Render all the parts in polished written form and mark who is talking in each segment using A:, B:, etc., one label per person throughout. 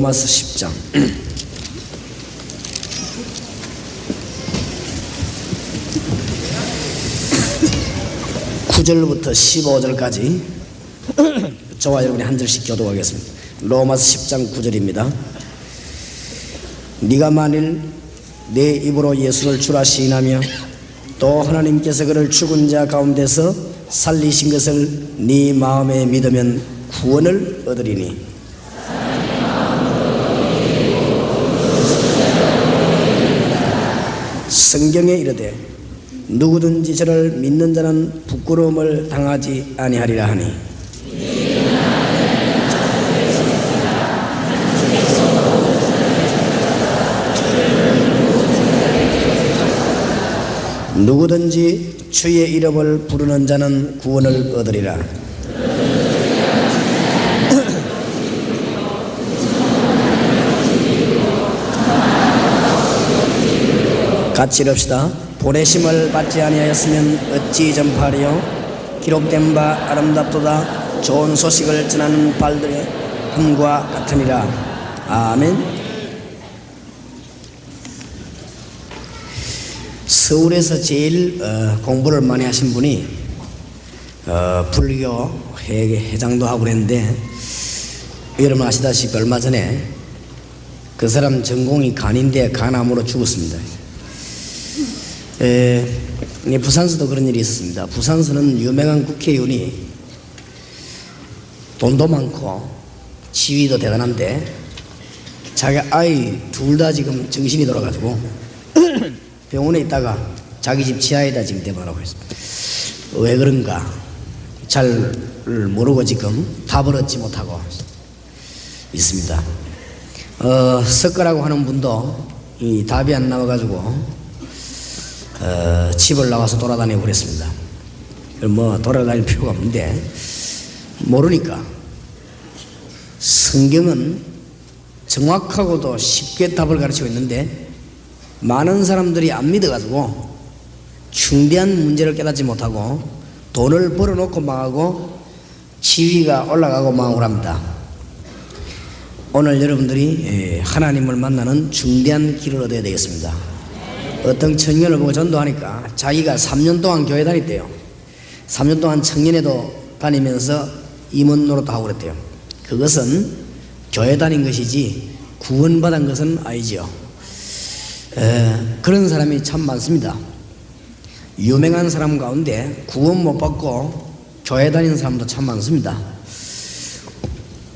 A: 로마서 10장 9절부터 15절까지 저와 여러분이 한 절씩 교독하겠습니다. 로마서 10장 9절입니다. 네가 만일 내 입으로 예수를 주라 시인하며 또 하나님께서 그를 죽은 자 가운데서 살리신 것을 네 마음에 믿으면 구원을 얻으리니 성경에 이르되 누구든지 저를 믿는 자는 부끄러움을 당하지 아니하리라 하니 누구든지 주의 이름을 부르는 자는 구원을 얻으리라. 같이 읽읍시다. 보내심을 받지 아니하였으면 어찌 전파하리요. 기록된 바 아름답도다. 좋은 소식을 전하는 발들의 함과 같으니라. 아멘. 서울에서 제일 공부를 많이 하신 분이 불교 회장도 하고 그랬는데, 여러분 아시다시피 얼마 전에 그 사람 전공이 간인데 간암으로 죽었습니다. 부산서도 그런 일이 있었습니다. 부산서는 유명한 국회의원이 돈도 많고 지위도 대단한데 자기 아이 둘 다 지금 정신이 돌아가지고 병원에 있다가 자기 집 지하에다 지금 대박하고 있습니다. 왜 그런가 잘 모르고 지금 답을 얻지 못하고 있습니다. 석가라고 하는 분도 이 답이 안 나와가지고 집을 나와서 돌아다니고 그랬습니다. 뭐 돌아다닐 필요가 없는데, 모르니까 성경은 정확하고도 쉽게 답을 가르치고 있는데 많은 사람들이 안 믿어가지고 중대한 문제를 깨닫지 못하고 돈을 벌어놓고 망하고 지위가 올라가고 망하고 합니다. 오늘 여러분들이 하나님을 만나는 중대한 길을 얻어야 되겠습니다. 어떤 청년을 보고 전도하니까 자기가 3년 동안 교회 다녔대요. 3년 동안 청년회도 다니면서 임원 노릇도 하고 그랬대요. 그것은 교회 다닌 것이지 구원받은 것은 아니지요. 그런 사람이 참 많습니다. 유명한 사람 가운데 구원 못 받고 교회 다니는 사람도 참 많습니다.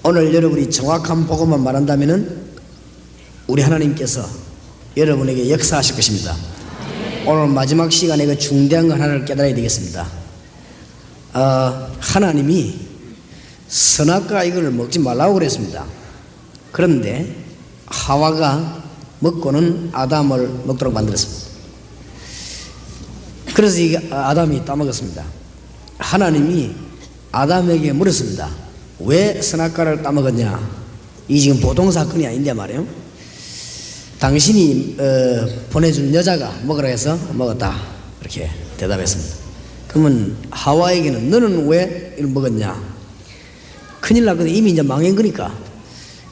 A: 오늘 여러분이 정확한 복음만 말한다면은 우리 하나님께서 여러분에게 역사하실 것입니다. 오늘 마지막 시간에 그 중대한 거 하나를 깨달아야 되겠습니다. 하나님이 선악과 이걸 먹지 말라고 그랬습니다. 그런데 하와가 먹고는 아담을 먹도록 만들었습니다. 그래서 이 아담이 따먹었습니다. 하나님이 아담에게 물었습니다. 왜 선악과를 따먹었냐? 이 지금 보통 사건이 아닌데 말이에요. 당신이 보내준 여자가 먹으라 해서 먹었다, 이렇게 대답했습니다. 그러면 하와에게는 너는 왜 이걸 먹었냐? 큰일 났거든. 이미 이제 망한 거니까.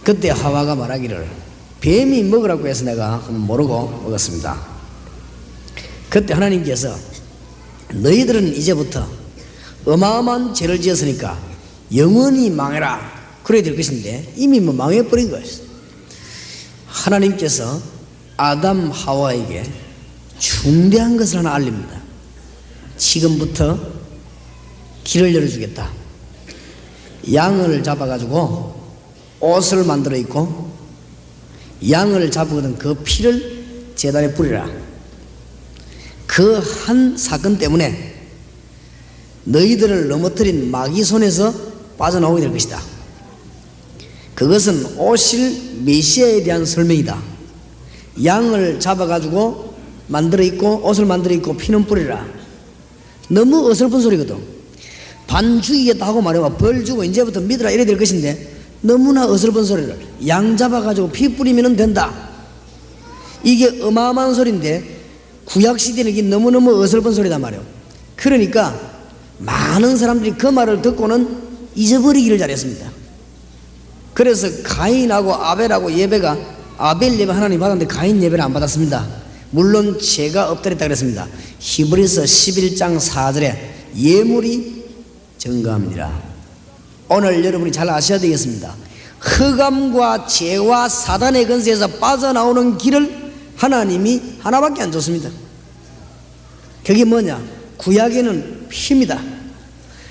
A: 그때 하와가 말하기를 뱀이 먹으라고 해서 내가 모르고 먹었습니다. 그때 하나님께서 너희들은 이제부터 어마어마한 죄를 지었으니까 영원히 망해라 그래야 될 것인데 이미 뭐 망해버린 거예요. 하나님께서 아담 하와에게 중대한 것을 하나 알립니다. 지금부터 길을 열어주겠다. 양을 잡아가지고 옷을 만들어 입고 양을 잡거든 그 피를 제단에 뿌리라. 그 한 사건 때문에 너희들을 넘어뜨린 마귀 손에서 빠져나오게 될 것이다. 그것은 오실 메시아에 대한 설명이다. 양을 잡아가지고 만들어 입고 옷을 만들어 입고 피는 뿌리라. 너무 어설픈 소리거든. 반 죽이겠다 하고 말해봐 벌 주고 이제부터 믿으라 이래야 될 것인데 너무나 어설픈 소리를 양 잡아가지고 피 뿌리면 된다. 이게 어마어마한 소리인데 구약시대는 이게 너무너무 어설픈 소리단 말이에요. 그러니까 많은 사람들이 그 말을 듣고는 잊어버리기를 잘했습니다. 그래서 가인하고 아벨하고 예배가, 아벨 예배 하나님 받았는데 가인 예배를 안 받았습니다. 물론 죄가 없더랬다 그랬습니다. 히브리서 11장 4절에 예물이 증거합니다. 오늘 여러분이 잘 아셔야 되겠습니다. 흑암과 죄와 사단의 권세에서 빠져나오는 길을 하나님이 하나밖에 안 줬습니다. 그게 뭐냐? 구약에는 피입니다.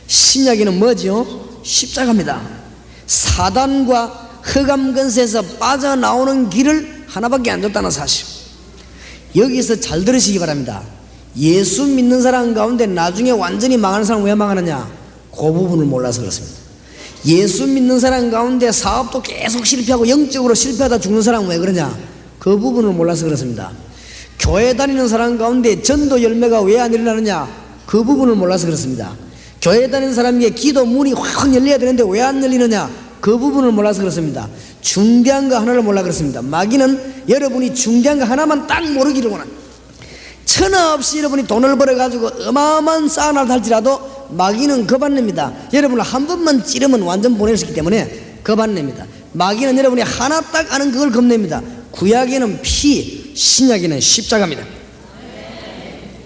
A: 신약에는 뭐죠? 십자가입니다. 사단과 흑암 권세에서 빠져나오는 길을 하나밖에 안 줬다는 사실. 여기서 잘 들으시기 바랍니다. 예수 믿는 사람 가운데 나중에 완전히 망하는 사람 왜 망하느냐? 그 부분을 몰라서 그렇습니다. 예수 믿는 사람 가운데 사업도 계속 실패하고 영적으로 실패하다 죽는 사람 왜 그러냐? 그 부분을 몰라서 그렇습니다. 교회 다니는 사람 가운데 전도 열매가 왜 안 일어나느냐? 그 부분을 몰라서 그렇습니다. 교회 다니는 사람에게 기도 문이 확 열려야 되는데 왜 안 열리느냐? 그 부분을 몰라서 그렇습니다. 중대한 거 하나를 몰라 그렇습니다. 마귀는 여러분이 중대한 거 하나만 딱 모르기를 원합니다. 천하 없이 여러분이 돈을 벌어가지고 어마어마한 쌓아놔 할지라도 마귀는 겁 안 냅니다. 여러분을 한 번만 찌르면 완전 보내셨기 때문에 겁 안 냅니다. 마귀는 여러분이 하나 딱 아는 그걸 겁냅니다. 구약에는 피, 신약에는 십자가입니다.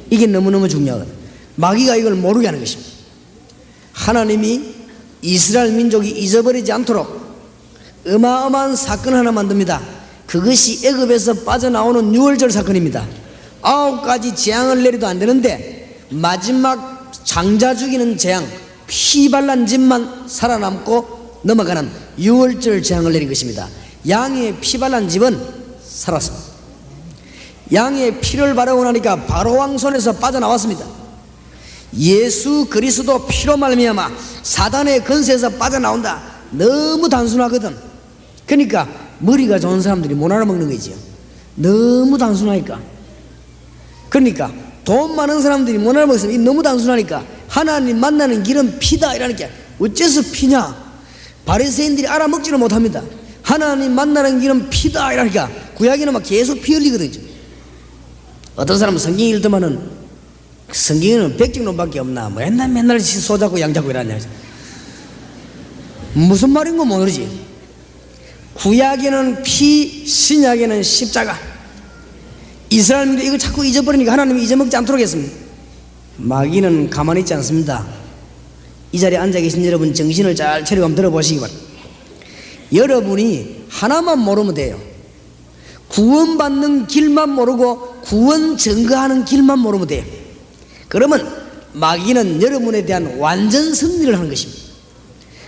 A: 이게 너무너무 중요하거든요. 마귀가 이걸 모르게 하는 것입니다. 하나님이 이스라엘 민족이 잊어버리지 않도록 어마어마한 사건 하나 만듭니다. 그것이 애굽에서 빠져나오는 유월절 사건입니다. 9가지 재앙을 내려도 안 되는데 마지막 장자 죽이는 재앙, 피 발란 집만 살아남고 넘어가는 유월절 재앙을 내린 것입니다. 양의 피 발란 집은 살았습니다. 양의 피를 바르고 나니까 바로왕 손에서 빠져나왔습니다. 예수 그리스도 피로 말미암아 사단의 권세에서 빠져나온다. 너무 단순하거든. 그러니까 머리가 좋은 사람들이 못 알아먹는 거지요. 너무 단순하니까. 그러니까 돈 많은 사람들이 못 알아먹으면 너무 단순하니까 하나님 만나는 길은 피다 이러니까 어째서 피냐? 바리새인들이 알아먹지를 못합니다. 하나님 만나는 길은 피다 이러니까 구약에는 막 계속 피 흘리거든요. 어떤 사람은 성경 읽더만은 성경에는 백정론밖에 없나? 뭐 맨날 소 잡고 양 잡고 이러냐? 무슨 말인 거 모르지. 구약에는 피, 신약에는 십자가. 이스라엘민도 이걸 자꾸 잊어버리니까 하나님이 잊어먹지 않도록 했습니다. 마귀는 가만히 있지 않습니다. 이 자리에 앉아 계신 여러분 정신을 잘 차리고 한번 들어보시기 바랍니다. 여러분이 하나만 모르면 돼요. 구원받는 길만 모르고 구원 증거하는 길만 모르면 돼요. 그러면 마귀는 여러분에 대한 완전 승리를 하는 것입니다.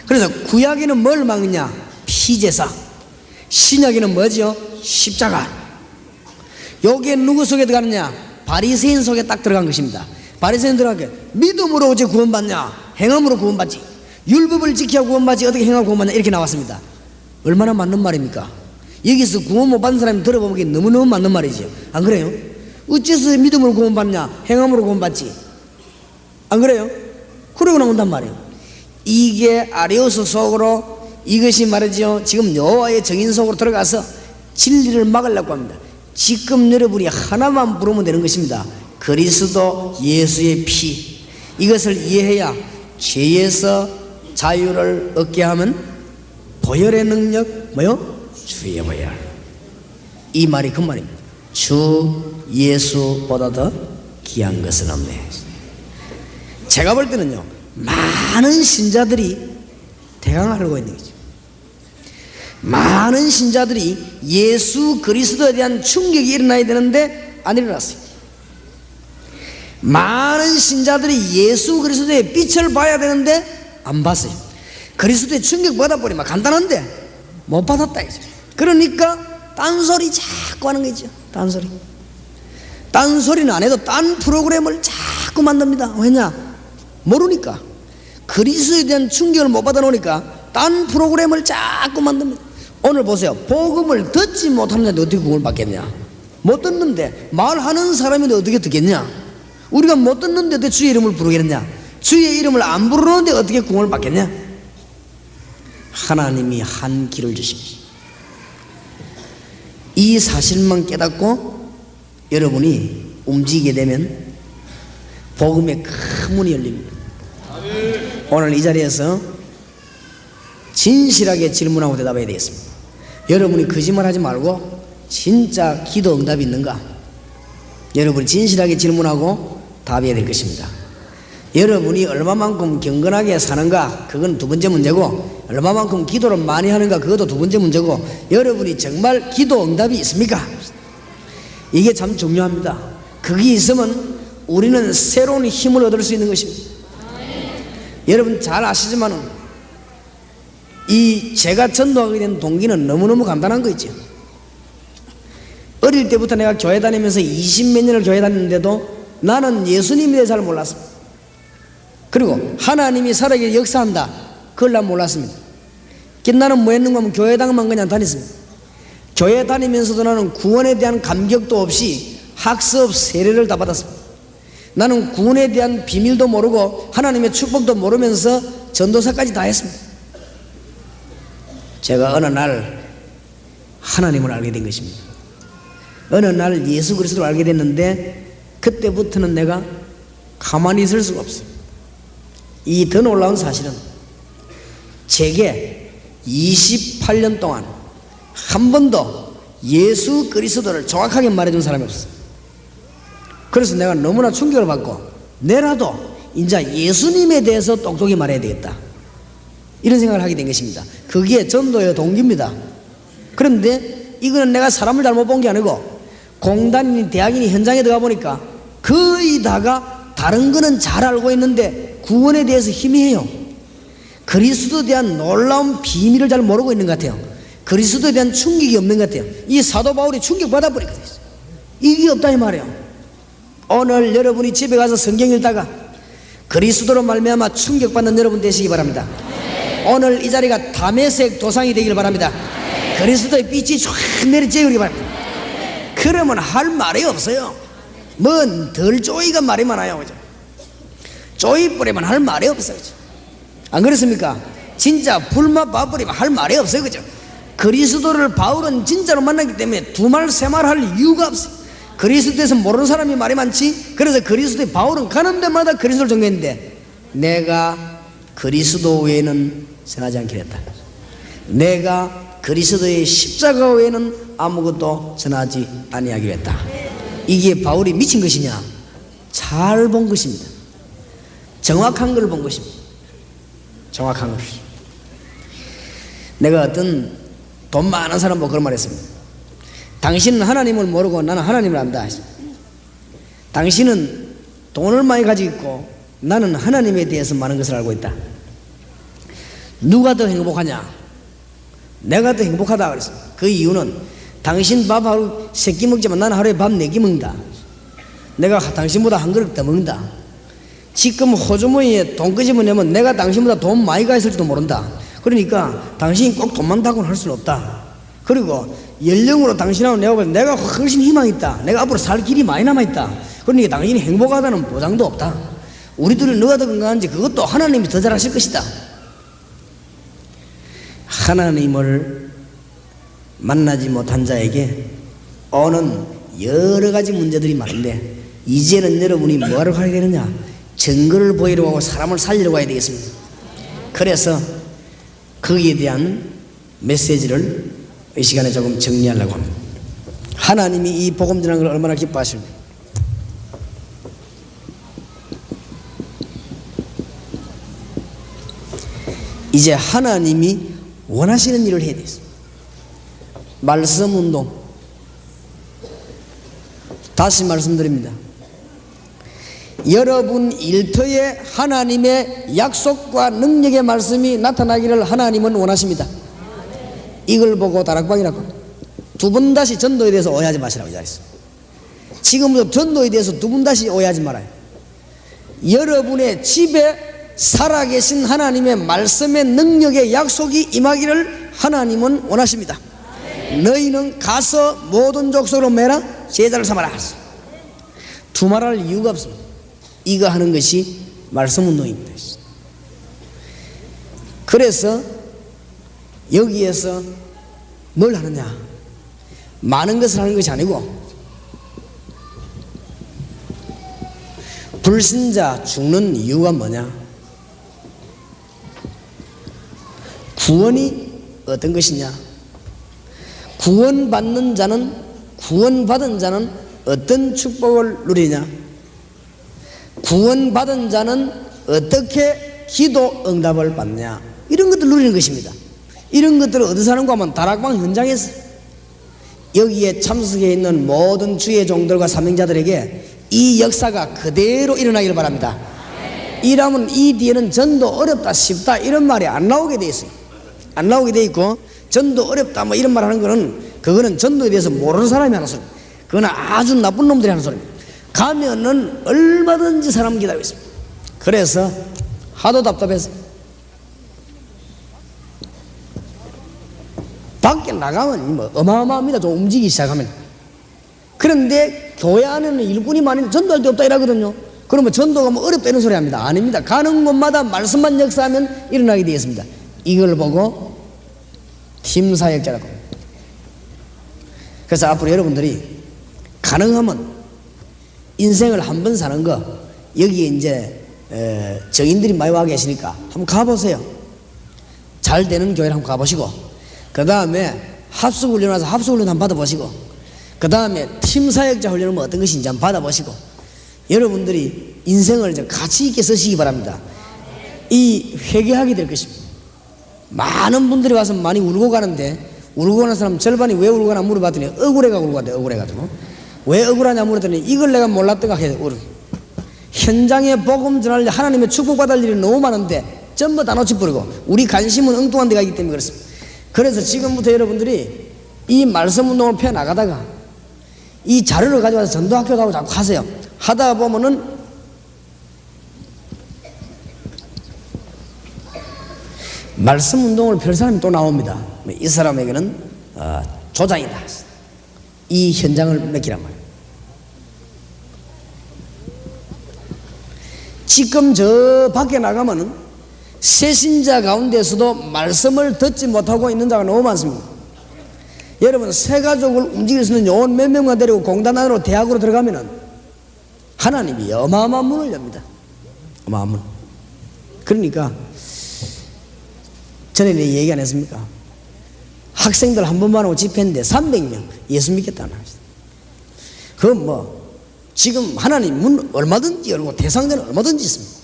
A: 그래서 구약에는 뭘 막느냐? 피제사. 신약에는 뭐죠? 십자가. 여기에 누구 속에 들어가느냐? 바리새인 속에 딱 들어간 것입니다. 바리새인 들어가게 믿음으로 어째 구원받냐? 행함으로 구원받지. 율법을 지켜 구원받지 어떻게 행하고 구원받냐? 이렇게 나왔습니다. 얼마나 맞는 말입니까? 여기서 구원 못 받는 사람이 들어보면 너무너무 맞는 말이죠. 안 그래요? 어째서 믿음으로 구원받냐? 행함으로 구원받지. 안 그래요? 그러고 나온단 말이에요. 이게 아리오스 속으로 이것이 말이죠. 지금 여호와의 정인 속으로 들어가서 진리를 막으려고 합니다. 지금 여러분이 하나만 부르면 되는 것입니다. 그리스도 예수의 피. 이것을 이해해야 죄에서 자유를 얻게 하면 보혈의 능력 뭐요? 주의 보혈. 이 말이 그 말입니다. 주 예수보다 더 귀한 것은 없네. 제가 볼 때는요, 많은 신자들이 대강을 하고 있는 거죠. 많은 신자들이 예수 그리스도에 대한 충격이 일어나야 되는데 안 일어났어요. 많은 신자들이 예수 그리스도의 빛을 봐야 되는데 안 봤어요. 그리스도의 충격 받아버리면 간단한데 못 받았다 이제. 그러니까 딴소리 자꾸 하는 거죠. 딴소리는 안 해도 딴 프로그램을 자꾸 만듭니다. 왜냐? 모르니까. 그리스도에 대한 충격을 못 받아 놓으니까 딴 프로그램을 자꾸 만듭니다. 오늘 보세요. 복음을 듣지 못하는데 어떻게 구원을 받겠냐? 못 듣는데 말하는 사람인데 어떻게 듣겠냐? 우리가 못 듣는데 어떻게 주의 이름을 부르겠냐? 주의 이름을 안 부르는데 어떻게 구원을 받겠냐? 하나님이 한 길을 주십니다. 이 사실만 깨닫고 여러분이 움직이게 되면 복음의 큰 문이 열립니다. 오늘 이 자리에서 진실하게 질문하고 대답해야 되겠습니다. 여러분이 거짓말하지 말고 진짜 기도 응답이 있는가? 여러분이 진실하게 질문하고 답해야 될 것입니다. 여러분이 얼마만큼 경건하게 사는가? 그건 두 번째 문제고, 얼마만큼 기도를 많이 하는가? 그것도 두 번째 문제고, 여러분이 정말 기도 응답이 있습니까? 이게 참 중요합니다. 그게 있으면 우리는 새로운 힘을 얻을 수 있는 것입니다. 여러분 잘 아시지만은 제가 전도하게 된 동기는 너무너무 간단한 거 있죠. 어릴 때부터 내가 교회 다니면서 20몇 년을 교회 다녔는데도 나는 예수님에 대해 잘 몰랐습니다. 그리고 하나님이 살아계신 역사한다, 그걸 난 몰랐습니다. 나는 뭐 했는가 하면 교회당만 그냥 다녔습니다. 교회 다니면서도 나는 구원에 대한 감격도 없이 학습 세례를 다 받았습니다. 나는 구원에 대한 비밀도 모르고 하나님의 축복도 모르면서 전도사까지 다 했습니다. 제가 어느 날 하나님을 알게 된 것입니다. 어느 날 예수 그리스도를 알게 됐는데 그때부터는 내가 가만히 있을 수가 없어요. 이 더 놀라운 사실은 제게 28년 동안 한 번도 예수 그리스도를 정확하게 말해준 사람이 없어요. 그래서 내가 너무나 충격을 받고 내라도 이제 예수님에 대해서 똑똑히 말해야 되겠다, 이런 생각을 하게 된 것입니다. 그게 전도의 동기입니다. 그런데 이거는 내가 사람을 잘못 본 게 아니고 공단이니 대학이니 현장에 들어가 보니까 거의 다가 다른 거는 잘 알고 있는데 구원에 대해서 희미해요. 그리스도에 대한 놀라운 비밀을 잘 모르고 있는 것 같아요. 그리스도에 대한 충격이 없는 것 같아요. 이 사도 바울이 충격받아 버리거든요. 이게 없다 이 말이에요. 오늘 여러분이 집에 가서 성경 읽다가 그리스도로 말미암아 충격받는 여러분 되시기 바랍니다. 오늘 이 자리가 다메섹 도상이 되길 바랍니다. 그리스도의 빛이 쫙 내리쬐기 바랍니다. 그러면 할 말이 없어요. 뭔 덜 쪼이가 말이 많아요, 그죠? 쪼이 뿌리면 할 말이 없어요, 그죠? 안 그렇습니까? 진짜 불맛 봐버리면 할 말이 없어요, 그죠? 그리스도를 바울은 진짜로 만났기 때문에 두 말 세 말 할 이유가 없어요. 그리스도에서 모르는 사람이 말이 많지. 그래서 그리스도의 바울은 가는 데마다 그리스도를 전개했는데 내가 그리스도 외에는 전하지 않기로 했다. 내가 그리스도의 십자가 외에는 아무것도 전하지 아니하기로 했다. 이게 바울이 미친 것이냐? 잘 본 것입니다. 정확한 걸 본 것입니다. 정확한 걸. 내가 어떤 돈 많은 사람 보고 그런 말 했습니다. 당신은 하나님을 모르고 나는 하나님을 안다. 당신은 돈을 많이 가지고 있고 나는 하나님에 대해서 많은 것을 알고 있다. 누가 더 행복하냐? 내가 더 행복하다 그랬어. 그 이유는 당신 밥 하루 3끼 먹지만 나는 하루에 밥 4끼 먹는다. 내가 당신보다 한 그릇 더 먹는다. 지금 호주머니에 돈 끄집어내면 내가 당신보다 돈 많이 가 있을지도 모른다. 그러니까 당신이 꼭 돈 많다고는 할 수는 없다. 그리고 연령으로 당신하고 내가 훨씬 희망이 있다. 내가 앞으로 살 길이 많이 남아있다. 그러니까 당신이 행복하다는 보장도 없다. 우리들이 누가 더 건강한지 그것도 하나님이 더 잘 아실 것이다. 하나님을 만나지 못한 자에게 오는 여러 가지 문제들이 많은데 이제는 여러분이 뭐하러 가야 되느냐? 증거를 보이려고 하고 사람을 살리려고 해야 되겠습니다. 그래서 거기에 대한 메시지를 이 시간에 조금 정리하려고 합니다. 하나님이 이 복음 전하는 걸 얼마나 기뻐하십니까? 이제 하나님이 원하시는 일을 해야 되겠습니다. 말씀 운동. 다시 말씀드립니다. 여러분 일터에 하나님의 약속과 능력의 말씀이 나타나기를 하나님은 원하십니다. 이걸 보고 다락방이라고 두 번 다시 전도에 대해서 오해하지 마시라고 이야기했어요. 지금부터 전도에 대해서 두 번 다시 오해하지 말아요. 여러분의 집에 살아계신 하나님의 말씀의 능력의 약속이 임하기를 하나님은 원하십니다. 너희는 가서 모든 족속으로 매라 제자를 삼아라. 두말할 이유가 없습니다. 이거 하는 것이 말씀 운동입니다. 그래서 여기에서 뭘 하느냐? 많은 것을 하는 것이 아니고 불신자 죽는 이유가 뭐냐? 구원이 어떤 것이냐? 구원받은 자는 어떤 축복을 누리냐? 구원받은 자는 어떻게 기도 응답을 받냐? 이런 것들 누리는 것입니다. 이런 것들을 어디서 하는가 하면 다락방 현장에서, 여기에 참석해 있는 모든 주의 종들과 사명자들에게 이 역사가 그대로 일어나기를 바랍니다. 이라면 이 뒤에는 전도 어렵다 쉽다 이런 말이 안 나오게 돼 있어요. 안 나오게 돼 있고, 전도 어렵다 뭐 이런 말 하는 거는, 그거는 전도에 대해서 모르는 사람이 하는 소리, 그거는 아주 나쁜 놈들이 하는 소리입니다. 가면은 얼마든지 사람 기다리고 있습니다. 그래서 하도 답답해서 밖에 나가면 뭐 어마어마합니다. 좀 움직이기 시작하면. 그런데 교회 안에는 일꾼이 많은데 전도할 데 없다 이러거든요. 그러면 전도가 뭐 어렵다 이런 소리 합니다. 아닙니다. 가는 곳마다 말씀만 역사하면 일어나게 되겠습니다. 이걸 보고 팀 사역자라고. 그래서 앞으로 여러분들이 가능하면 인생을 한 번 사는 거, 여기에 이제 정인들이 많이 와 계시니까 한번 가보세요. 잘 되는 교회를 한번 가보시고, 그 다음에 합숙훈련 와서 합숙훈련 한번 받아보시고, 그 다음에 팀 사역자 훈련은 뭐 어떤 것인지 한번 받아보시고, 여러분들이 인생을 이제 가치 있게 쓰시기 바랍니다. 이 회개하게 될 것입니다. 많은 분들이 와서 많이 울고 가는데, 울고 가는 사람 절반이 왜 울고 가나 물어봤더니 억울해가 울고 간대. 억울해가지고. 왜 억울하냐 물었더니 이걸 내가 몰랐던가 해서 현장에 복음 전할 때 하나님의 축복받을 일이 너무 많은데 전부 다 놓쳐버리고, 우리 관심은 엉뚱한 데가 있기 때문에 그렇습니다. 그래서 지금부터 여러분들이 이 말씀 운동을 펴나가다가 이 자료를 가져와서 전도학교 가고 자꾸 하세요. 하다 보면은 말씀 운동을 펼 사람이 또 나옵니다. 이 사람에게는 조장이다. 이 현장을 맡기란 말이에요. 지금 저 밖에 나가면은 새신자 가운데서도 말씀을 듣지 못하고 있는 자가 너무 많습니다. 여러분, 새 가족을 움직일 수 있는 요원 몇 명만 데리고 공단 안으로 대학으로 들어가면은 하나님이 어마어마한 문을 엽니다. 어마어마한 문. 그러니까 전에 내 얘기 안 했습니까? 학생들 한 번만 하고 집회했는데 300명 예수 믿겠다는 합시다. 그건 뭐 지금 하나님 문 얼마든지 열고 대상자는 얼마든지 있습니다.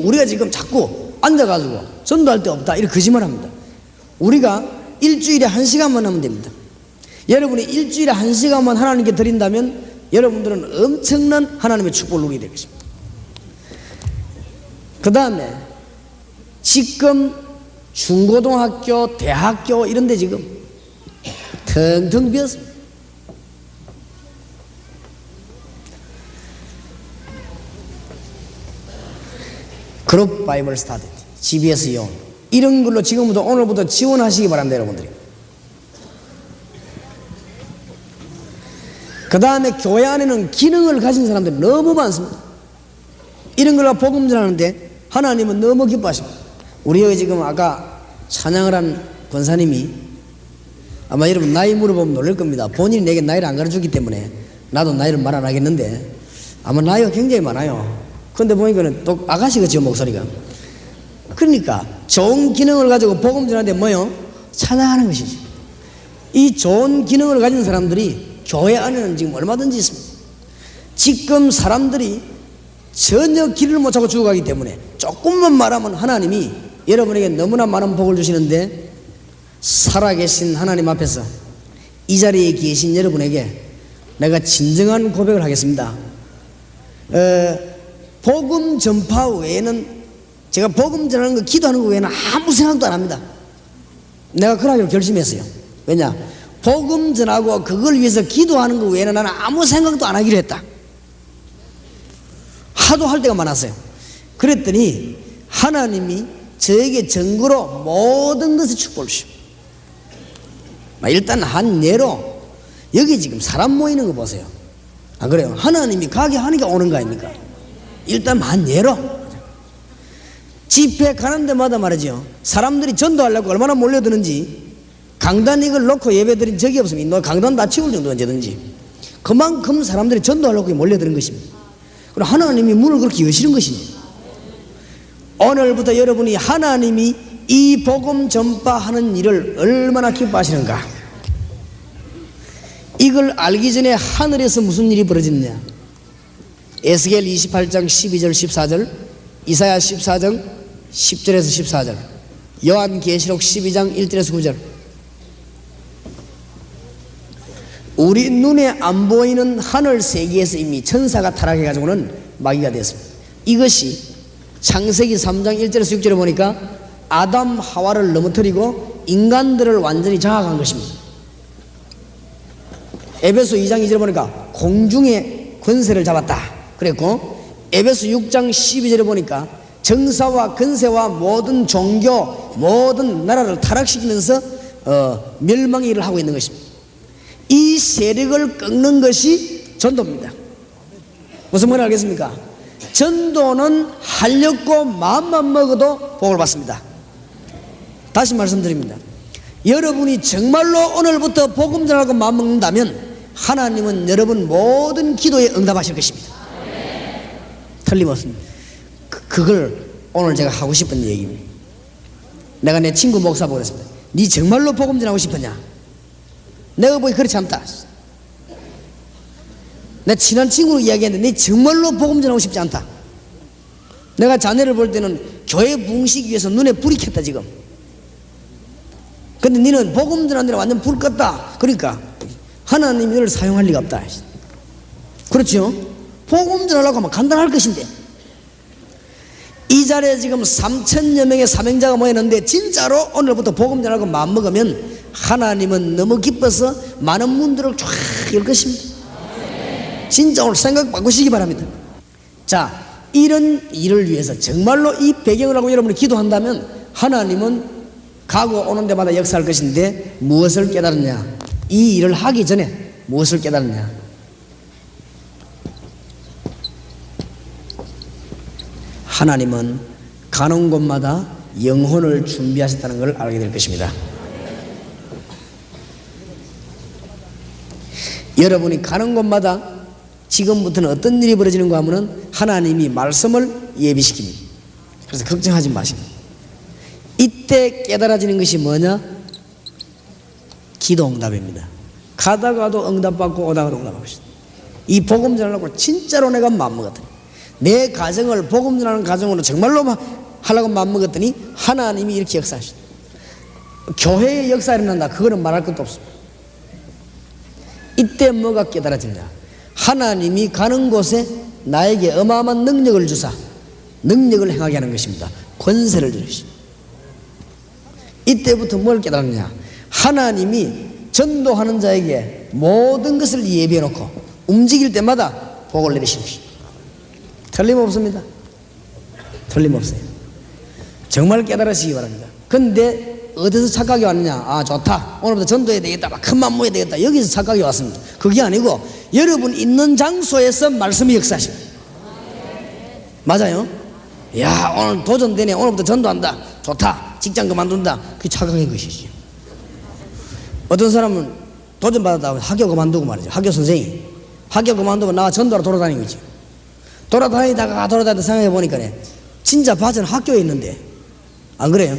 A: 우리가 지금 자꾸 앉아가지고 전도할 데 없다 이렇게 거짓말합니다. 우리가 일주일에 1시간만 하면 됩니다. 여러분이 일주일에 1시간만 하나님께 드린다면 여러분들은 엄청난 하나님의 축복을 누리게 될 것입니다. 그 다음에 지금 중고등학교, 대학교 이런 데 지금 텅텅 비었습니다. 그룹 바이블 스타디, GBS 용 이런 걸로 지금부터 오늘부터 지원하시기 바랍니다. 여러분들이. 그 다음에 교회 안에는 기능을 가진 사람들이 너무 많습니다. 이런 걸로 복음 전하는데 하나님은 너무 기뻐하십니다. 우리 여기 지금 아까 찬양을 한 권사님이, 아마 여러분 나이 물어보면 놀랄 겁니다. 본인이 내게 나이를 안 가르쳐주기 때문에 나도 나이를 말 안 하겠는데 아마 나이가 굉장히 많아요. 근데 보니까는 또 아가씨같이요, 목소리가. 그러니까 좋은 기능을 가지고 복음 전하는데 뭐요? 찬양하는 것이지. 이 좋은 기능을 가진 사람들이 교회 안에는 지금 얼마든지 있습니다. 지금 사람들이 전혀 길을 못 찾고 죽어가기 때문에 조금만 말하면 하나님이 여러분에게 너무나 많은 복을 주시는데, 살아계신 하나님 앞에서 이 자리에 계신 여러분에게 내가 진정한 고백을 하겠습니다. 복음 전파 외에는, 제가 복음 전하는 거, 기도하는 거 외에는 아무 생각도 안 합니다. 내가 그러기로 결심했어요. 왜냐? 복음 전하고 그걸 위해서 기도하는 거 외에는 나는 아무 생각도 안 하기로 했다. 하도 할 때가 많았어요. 그랬더니 하나님이 저에게 증거로 모든 것을 축복을 주십니다. 일단 한 예로 여기 지금 사람 모이는 거 보세요. 안 그래요? 하나님이 가게 하니까 오는 거 아닙니까? 일단 한 예로 집회 가는 데마다 말이죠, 사람들이 전도하려고 얼마나 몰려드는지, 강단 이걸 놓고 예배드린 적이 없습니다. 강단 다 치울 정도 언제든지. 그만큼 사람들이 전도하려고 몰려드는 것입니다. 그럼 하나님이 문을 그렇게 여시는 것이지. 오늘부터 여러분이 하나님이 이 복음 전파하는 일을 얼마나 기뻐하시는가. 이걸 알기 전에 하늘에서 무슨 일이 벌어졌냐. 에스겔 28장 12절 14절, 이사야 14장 10절에서 14절, 요한계시록 12장 1절에서 9절. 우리 눈에 안 보이는 하늘 세계에서 이미 천사가 타락해가지고는 마귀가 되었습니다. 이것이 창세기 3장 1절에서 6절에 보니까 아담 하와를 넘어뜨리고 인간들을 완전히 장악한 것입니다. 에베소 2장 2절에 보니까 공중의 권세를 잡았다 그랬고, 에베소 6장 12절에 보니까 정사와 근세와 모든 종교 모든 나라를 타락시키면서 멸망의 일을 하고 있는 것입니다. 이 세력을 꺾는 것이 전도입니다. 무슨 말인지 알겠습니까? 전도는 하렵고 마음만 먹어도 복을 받습니다. 다시 말씀드립니다. 여러분이 정말로 오늘부터 복음 전하고 마음 먹는다면 하나님은 여러분 모든 기도에 응답하실 것입니다. 틀림없습니다. 그걸 오늘 제가 하고 싶은 얘기입니다. 내가 내 친구 목사 보고 그랬습니다. 네 정말로 복음 전하고 싶었냐? 내가 보기 그렇지 않다. 내 친한 친구로 이야기했는데 네 정말로 복음 전하고 싶지 않다. 내가 자네를 볼 때는 교회 부흥시키기 위해서 눈에 불이 켰다 지금. 근데 너는 복음 전하는 데는 완전 불 껐다. 그러니까 하나님이 너를 사용할 리가 없다. 그렇죠? 복음 전하려고 하면 간단할 것인데, 이 자리에 지금 3,000여 명의 사명자가 모였는데 진짜로 오늘부터 복음 전하고 마음먹으면 하나님은 너무 기뻐서 많은 문들을 쫙 열 것입니다. 진짜 오늘 생각 바꾸시기 바랍니다. 자, 이런 일을 위해서 정말로 이 배경을 하고 여러분이 기도한다면 하나님은 가고 오는 데마다 역사할 것인데, 무엇을 깨달았냐? 이 일을 하기 전에 무엇을 깨달았냐? 하나님은 가는 곳마다 영혼을 준비하셨다는 걸 알게 될 것입니다. 여러분이 가는 곳마다 지금부터는 어떤 일이 벌어지는가 하면은 하나님이 말씀을 예비시킵니다. 그래서 걱정하지 마십니다. 이때 깨달아지는 것이 뭐냐? 기도 응답입니다. 가다가도 응답받고 오다가도 응답받고. 이 복음 전하려고 진짜로 내가 마음먹었더니, 내 가정을 복음 전하는 가정으로 정말로 하려고 마음먹었더니 하나님이 이렇게 역사하시다. 교회의 역사가 일어난다, 그거는 말할 것도 없습니다. 이때 뭐가 깨달아지냐? 하나님이 가는 곳에 나에게 어마어마한 능력을 주사 능력을 행하게 하는 것입니다. 권세를 주십니다. 이때부터 뭘 깨달았냐? 하나님이 전도하는 자에게 모든 것을 예비해 놓고 움직일 때마다 복을 내리시는 것입니다. 틀림없습니다. 틀림없어요. 정말 깨달으시기 바랍니다. 근데 어디서 착각이 왔느냐? 아, 좋다, 오늘부터 전도해야 되겠다, 막 큰맘 모여야 되겠다, 여기서 착각이 왔습니다. 그게 아니고 여러분 있는 장소에서 말씀이 역사하십니다. 맞아요? 야, 오늘 도전되네, 오늘부터 전도한다, 좋다, 직장 그만둔다, 그게 착각인 것이지. 어떤 사람은 도전받았다고 학교 그만두고 말이죠. 학교 선생님 학교 그만두고 나와 전도하러 돌아다니는 거지. 돌아다니다가 생각해 보니까 진짜 바지는 학교에 있는데, 안 그래요?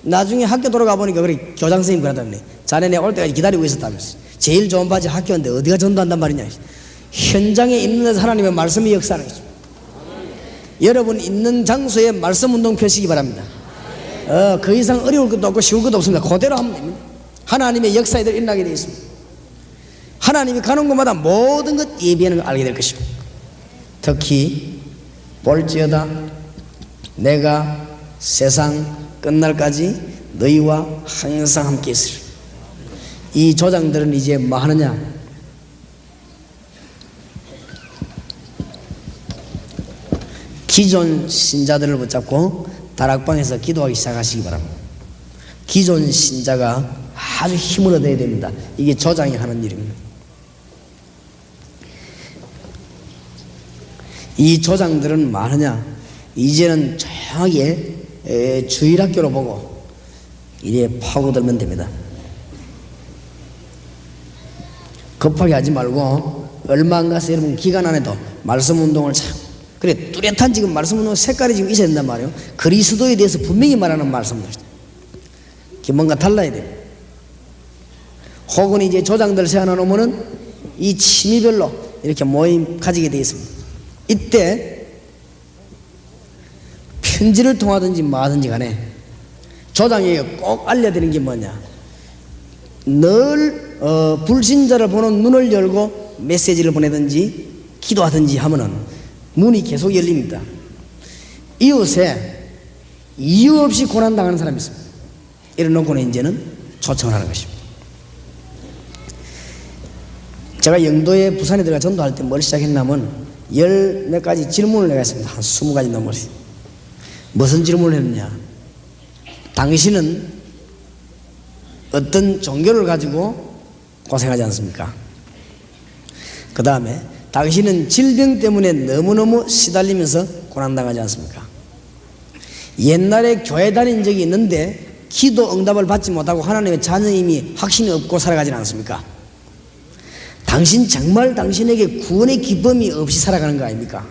A: 나중에 학교 돌아가 보니까 그래, 교장 선생님 그러더니 자네네 올 때까지 기다리고 있었다면서. 제일 좋은 바지 학교인데 어디가 전도한단 말이냐. 현장에 있는 데서 하나님의 말씀이 역사하는 거죠. 여러분 있는 장소에 말씀 운동 펴시기 바랍니다. 그 이상 어려울 것도 없고 쉬울 것도 없습니다. 그대로 하면 됩니다. 하나님의 역사에 일어나게 되어 있습니다. 하나님이 가는 곳마다 모든 것 예비하는 걸 알게 될 것입니다. 특히 볼지어다 내가 세상 끝날까지 너희와 항상 함께 있으리. 이 조장들은 이제 뭐 하느냐? 기존 신자들을 붙잡고 다락방에서 기도하기 시작하시기 바랍니다. 기존 신자가 아주 힘을 얻어야 됩니다. 이게 조장이 하는 일입니다. 이 조장들은 많으냐? 이제는 조용하게 주일학교로 보고 이래 파고들면 됩니다. 급하게 하지 말고 얼마 안 가서 여러분 기간 안에도 말씀 운동을 참, 그래 뚜렷한 지금 말씀 운동 색깔이 지금 있어야 된단 말이에요. 그리스도에 대해서 분명히 말하는 말씀들. 뭔가 달라야 돼요. 혹은 이제 조장들 세워놔 놓으면은 이 취미별로 이렇게 모임 가지게 되어 있습니다. 이때 편지를 통하든지 뭐하든지 간에 조장에게 꼭 알려드리는 게 뭐냐, 늘 불신자를 보는 눈을 열고 메시지를 보내든지 기도하든지 하면은 문이 계속 열립니다. 이웃에 이유 없이 고난당하는 사람이 있습니다. 이래 놓고는 이제는 초청을 하는 것입니다. 제가 영도에 부산에 들어가 전도할 때 뭘 시작했냐면 열 몇 가지 질문을 내가 했습니다. 한 20가지 넘었어요. 무슨 질문을 했느냐, 당신은 어떤 종교를 가지고 고생하지 않습니까? 그 다음에 당신은 질병 때문에 너무너무 시달리면서 고난당하지 않습니까? 옛날에 교회 다닌 적이 있는데 기도 응답을 받지 못하고 하나님의 자녀임이 확신이 없고 살아가지 않습니까? 당신 정말 당신에게 구원의 기쁨이 없이 살아가는 거 아닙니까?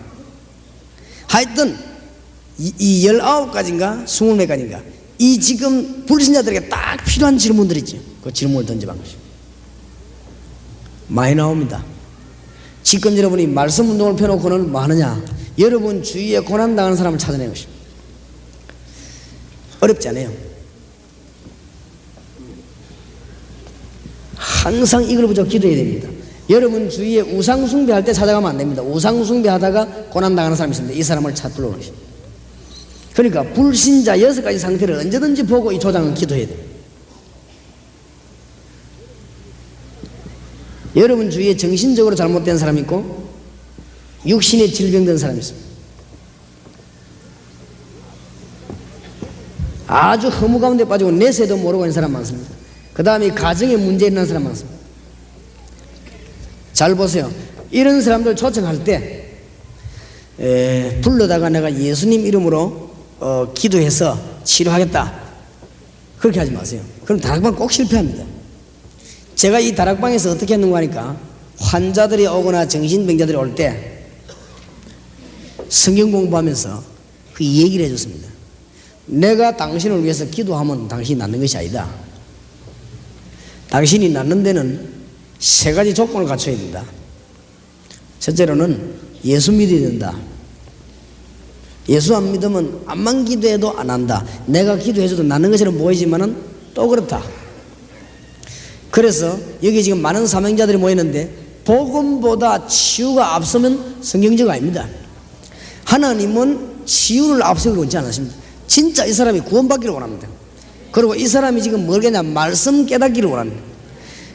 A: 하여튼 이 19가지인가 20몇 가지인가 이 지금 불신자들에게 딱 필요한 질문들이죠. 그 질문을 던져본 것입니다. 많이 나옵니다. 지금 여러분이 말씀 운동을 펴놓고는 뭐 하느냐, 여러분 주위에 고난당하는 사람을 찾아내는 것입니다. 어렵지 않아요. 항상 이걸 부터 기도해야 됩니다. 여러분 주위에 우상숭배할 때 찾아가면 안 됩니다. 우상숭배하다가 고난당하는 사람이 있습니다. 이 사람을 찾으러 오십니다. 그러니까 불신자 6가지 상태를 언제든지 보고 이 조장은 기도해야 돼요. 여러분 주위에 정신적으로 잘못된 사람이 있고 육신에 질병된 사람이 있습니다. 아주 허무 가운데 빠지고 내세도 모르고 있는 사람 많습니다. 그 다음에 가정에 문제 있는 사람 많습니다. 잘 보세요. 이런 사람들 초청할 때 불러다가 내가 예수님 이름으로 기도해서 치료하겠다 그렇게 하지 마세요. 그럼 다락방 꼭 실패합니다. 제가 이 다락방에서 어떻게 했는가 하니까 환자들이 오거나 정신병자들이 올 때 성경 공부하면서 그 얘기를 해줬습니다. 내가 당신을 위해서 기도하면 당신이 낫는 것이 아니다. 당신이 낫는 데는 3가지 조건을 갖춰야 된다. 첫째로는 예수 믿어야 된다. 예수 안 믿으면 암만 기도해도 안 한다. 내가 기도해줘도 낫는 것처럼 보이지만은 또 그렇다. 그래서 여기 지금 많은 사명자들이 모이는데 복음보다 치유가 앞서면 성경적 아닙니다. 하나님은 치유를 앞세우고 있지 않으십니다. 진짜 이 사람이 구원받기를 원합니다. 그리고 이 사람이 지금 뭘겠냐, 말씀 깨닫기를 원합니다.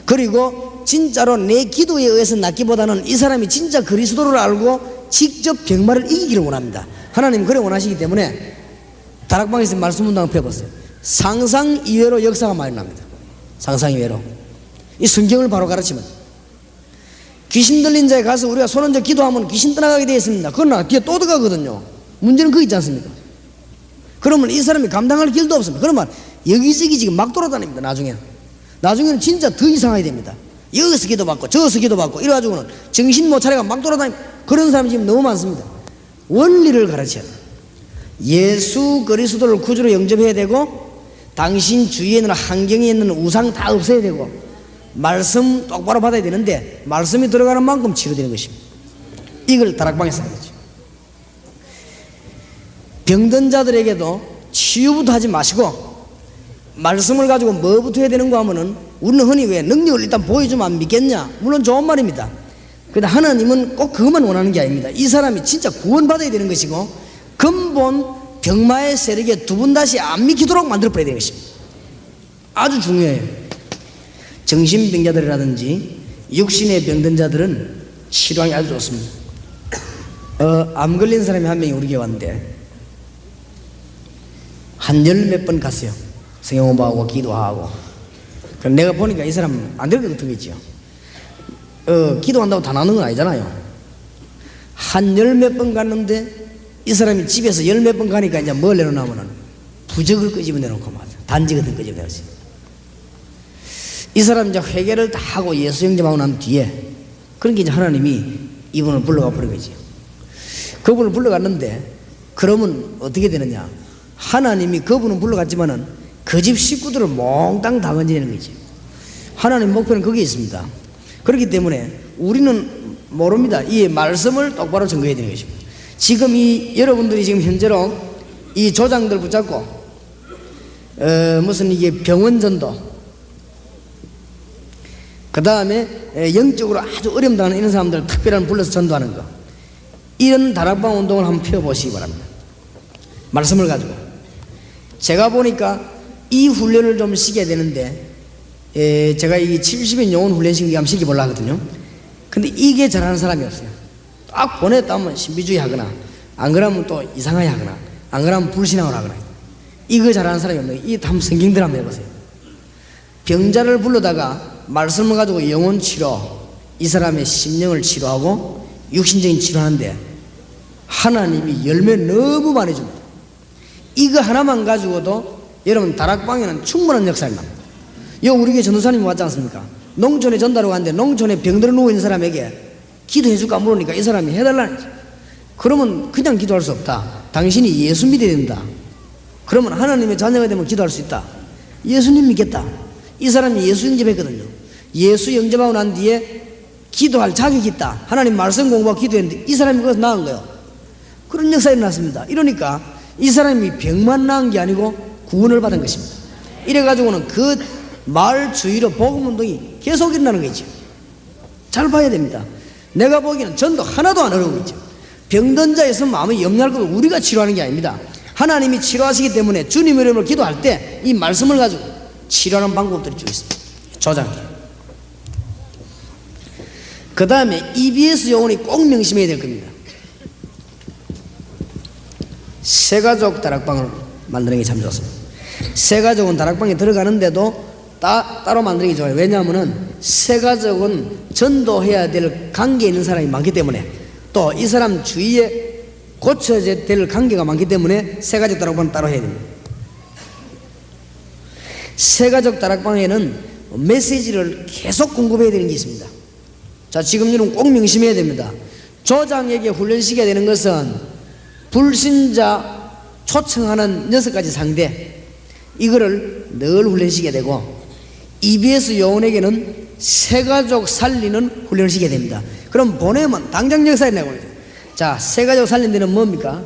A: 그리고 진짜로 내 기도에 의해서 낫기보다는 이 사람이 진짜 그리스도를 알고 직접 병마를 이기기를 원합니다. 하나님 그래 원하시기 때문에 다락방에서 말씀 운동을 펴봤어요. 상상 이외로 역사가 많이 납니다. 상상 이외로. 이 성경을 바로 가르치면 귀신 들린 자에 가서 우리가 손 얹어 기도하면 귀신 떠나가게 되어 있습니다. 그러나 뒤에 또 들어가거든요. 문제는 그거 있지 않습니까? 그러면 이 사람이 감당할 길도 없습니다. 그러면 여기저기 지금 막 돌아다닙니다. 나중에는 진짜 더 이상하게 됩니다. 여기서 기도받고 저기서 기도받고 이래가지고는 정신 못 차려가 막 돌아다니고 그런 사람이 지금 너무 많습니다. 원리를 가르쳐야 돼요. 예수 그리스도를 구주로 영접해야 되고 당신 주위에 있는 환경에 있는 우상 다 없애야 되고 말씀 똑바로 받아야 되는데 말씀이 들어가는 만큼 치료되는 것입니다. 이걸 다락방에서 하겠죠. 병든 자들에게도 치유부터 하지 마시고 말씀을 가지고 뭐부터 해야 되는가 하면은 우리는 흔히 왜 능력을 일단 보여주면 안 믿겠냐? 물론 좋은 말입니다. 그런데 하나님은 꼭 그것만 원하는 게 아닙니다. 이 사람이 진짜 구원받아야 되는 것이고 근본 병마의 세력에 두 번 다시 안 믿기도록 만들어버려야 되는 것입니다. 아주 중요해요. 정신병자들이라든지 육신의 병든 자들은 치료하기 아주 좋습니다. 암 걸린 사람이 한 명이 우리 교회 왔는데 한 10몇 번 갔어요. 성경 공부하고 기도하고. 그럼 내가 보니까 이 사람 안 될 것 같은 거 있죠. 기도한다고 다 나오는 건 아니잖아요. 한 10몇 번 갔는데 이 사람이 집에서 10몇 번 가니까 이제 뭘 내놓으면은 부적을 끄집어 내놓고 말이야. 단지 같은 거 끄집어 내놓지. 이 사람 이제 회개를 다 하고 예수 영접하고 난 뒤에 그런 게 이제 하나님이 이분을 불러가 버린 거지. 그분을 불러갔는데 그러면 어떻게 되느냐? 하나님이 그분은 불러갔지만은 그 집 식구들을 몽땅 다 건지는 거지. 하나님 목표는 거기에 있습니다. 그렇기 때문에 우리는 모릅니다. 이 말씀을 똑바로 증거해야 되는 것입니다. 지금 여러분들이 지금 현재로 이 조장들 붙잡고 무슨 이게 병원 전도, 그 다음에 영적으로 아주 어려움 당하는 이런 사람들 특별한 불러서 전도하는 거, 이런 다락방 운동을 한번 펴보시기 바랍니다. 말씀을 가지고. 제가 보니까 이 훈련을 좀 시켜야 되는데, 제가 이 70인 영혼 훈련식 한번 시켜보려고 하거든요. 근데 이게 잘하는 사람이 없어요. 딱 보냈다 하면 신비주의 하거나, 안 그러면 또 이상하게 하거나, 안 그러면 불신앙을 하거나. 이거 잘하는 사람이 없네요. 이 한번 성경들 한번 해보세요. 병자를 불러다가 말씀을 가지고 영혼 치료, 이 사람의 심령을 치료하고 육신적인 치료하는데 하나님이 열매 너무 많이 줍니다. 이거 하나만 가지고도 여러분 다락방에는 충분한 역사를 납니다. 우리 교회 전도사님이 왔지 않습니까? 농촌에 전달하고 갔는데 농촌에 병들어 누워있는 사람에게 기도해 줄까 물으니까 이 사람이 해달라는 거죠. 그러면 그냥 기도할 수 없다. 당신이 예수 믿어야 된다. 그러면 하나님의 자녀가 되면 기도할 수 있다. 예수님 믿겠다. 이 사람이 예수 영접했거든요. 예수 영접하고 난 뒤에 기도할 자격이 있다. 하나님 말씀 공부하고 기도했는데 이 사람이 그것서 나은 거예요. 그런 역사가 일어났습니다. 이러니까 이 사람이 병만 나은 게 아니고 구원을 받은 것입니다. 이래가지고는 그 마을 주위로 복음운동이 계속 일어나는 거죠. 잘 봐야 됩니다. 내가 보기에는 전도 하나도 안 어려운 거죠. 병든 자에 있으면 마음이 염려할 것도 우리가 치료하는 게 아닙니다. 하나님이 치료하시기 때문에 주님의 이름으로 기도할 때 이 말씀을 가지고 치료하는 방법들이 쭉 있습니다. 조장. 그 다음에 EBS 요원이 꼭 명심해야 될 겁니다. 새가족 다락방을 만드는 게 참 좋습니다. 새가족은 다락방에 들어가는데도 따로 만드는 게 좋아요. 왜냐하면 새가족은 전도해야 될 관계에 있는 사람이 많기 때문에, 또 이 사람 주위에 고쳐야 될 관계가 많기 때문에 새가족 다락방은 따로 해야 됩니다. 새가족 다락방에는 메시지를 계속 공급해야 되는 게 있습니다. 자, 지금 여러분 꼭 명심해야 됩니다. 조장에게 훈련시켜야 되는 것은 불신자 초청하는 6가지 상대, 이거를 늘 훈련시켜야 되고, EBS 요원에게는 새가족 살리는 훈련을 시켜야 됩니다. 그럼 보내면 당장 역사에 내고 있어요. 자, 새가족 살리는 데는 뭡니까?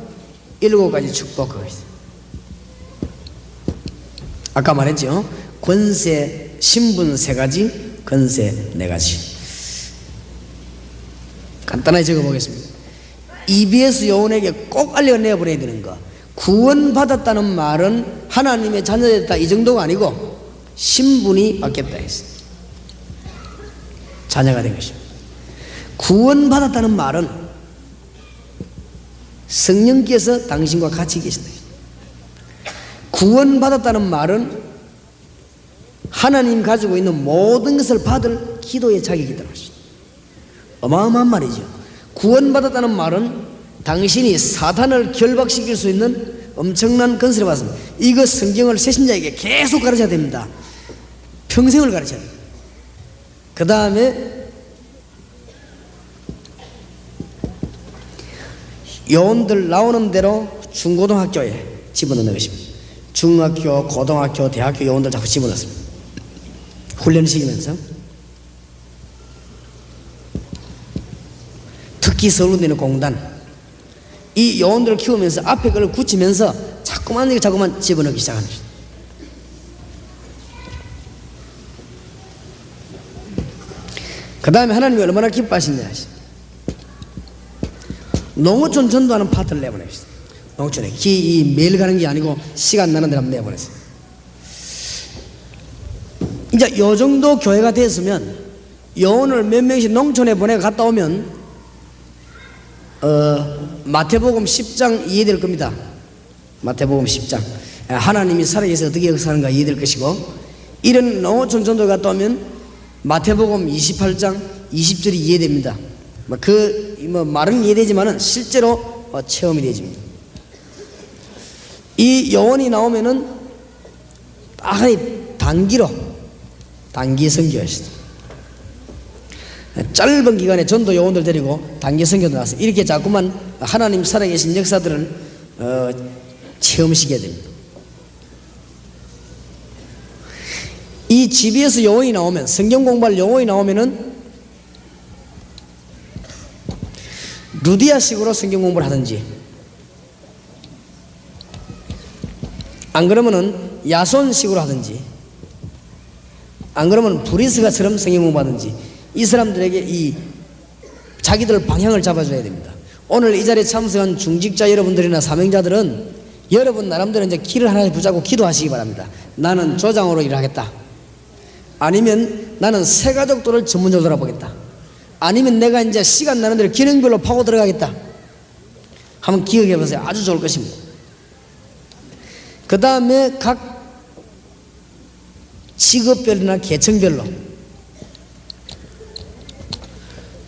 A: 7가지 축복 그거 있어요. 아까 말했죠. 권세, 신분 3가지, 권세 4가지. 간단하게 적어보겠습니다. EBS 요원에게 꼭 알려내버려야 되는 거, 구원받았다는 말은 하나님의 자녀됐다 이 정도가 아니고 신분이 바뀌었다 했어요. 자녀가 된 것입니다. 구원받았다는 말은 성령께서 당신과 같이 계신다. 구원받았다는 말은 하나님 가지고 있는 모든 것을 받을 기도의 자격이 있다는 것입니다. 어마어마한 말이죠. 구원받았다는 말은 당신이 사탄을 결박시킬 수 있는 엄청난 건설을 받습니다. 이거 성경을 새신자에게 계속 가르쳐야 됩니다. 평생을 가르쳐야 됩니다. 그 다음에 요원들 나오는 대로 중고등학교에 집어넣는 것입니다. 중학교, 고등학교, 대학교 요원들 자꾸 집어넣습니다. 훈련을 시키면서. 특히 서울대는 공단, 이 요원들을 키우면서 앞에 그걸 굳히면서 자꾸만 집어넣기 시작하는 것입니다. 그 다음에 하나님이 얼마나 기뻐하시냐, 농어촌 전도하는 파트를 내보내셨어요. 농촌에 매일 가는 게 아니고 시간 나는 데를 한번 내보냈어요. 이제 요 정도 교회가 됐으면 요원을 몇 명씩 농촌에 보내 갔다 오면 마태복음 10장 이해될 겁니다. 마태복음 10장 하나님이 살아계셔서 어떻게 역사하는가 이해될 것이고, 이런 농어촌 전도에 갔다 오면 마태복음 28장 20절이 이해됩니다. 말은 이해되지만은 실제로 체험이 되집니다. 이 요원이 나오면은 단기 선교하시죠. 짧은 기간에 전도 요원들 데리고 단기 선교도 나왔어요. 이렇게 자꾸만 하나님 살아계신 역사들을 체험시켜야 됩니다. 이 GBS 용어이 나오면, 성경 공부할 용어이 나오면은 루디아식으로 성경 공부를 하든지, 안 그러면은 야손식으로 하든지, 안 그러면 브리스가처럼 성경 공부하든지, 이 사람들에게 이 자기들 방향을 잡아줘야 됩니다. 오늘 이 자리에 참석한 중직자 여러분들이나 사명자들은 여러분 나름대로 이제 길을 하나 붙잡고 기도하시기 바랍니다. 나는 조장으로 일을 하겠다. 아니면 나는 새가족들을 전문적으로 돌아보겠다. 아니면 내가 이제 시간 나는 대로 기능별로 파고 들어가겠다. 한번 기억해 보세요. 아주 좋을 것입니다. 그 다음에 각 직업별이나 계층별로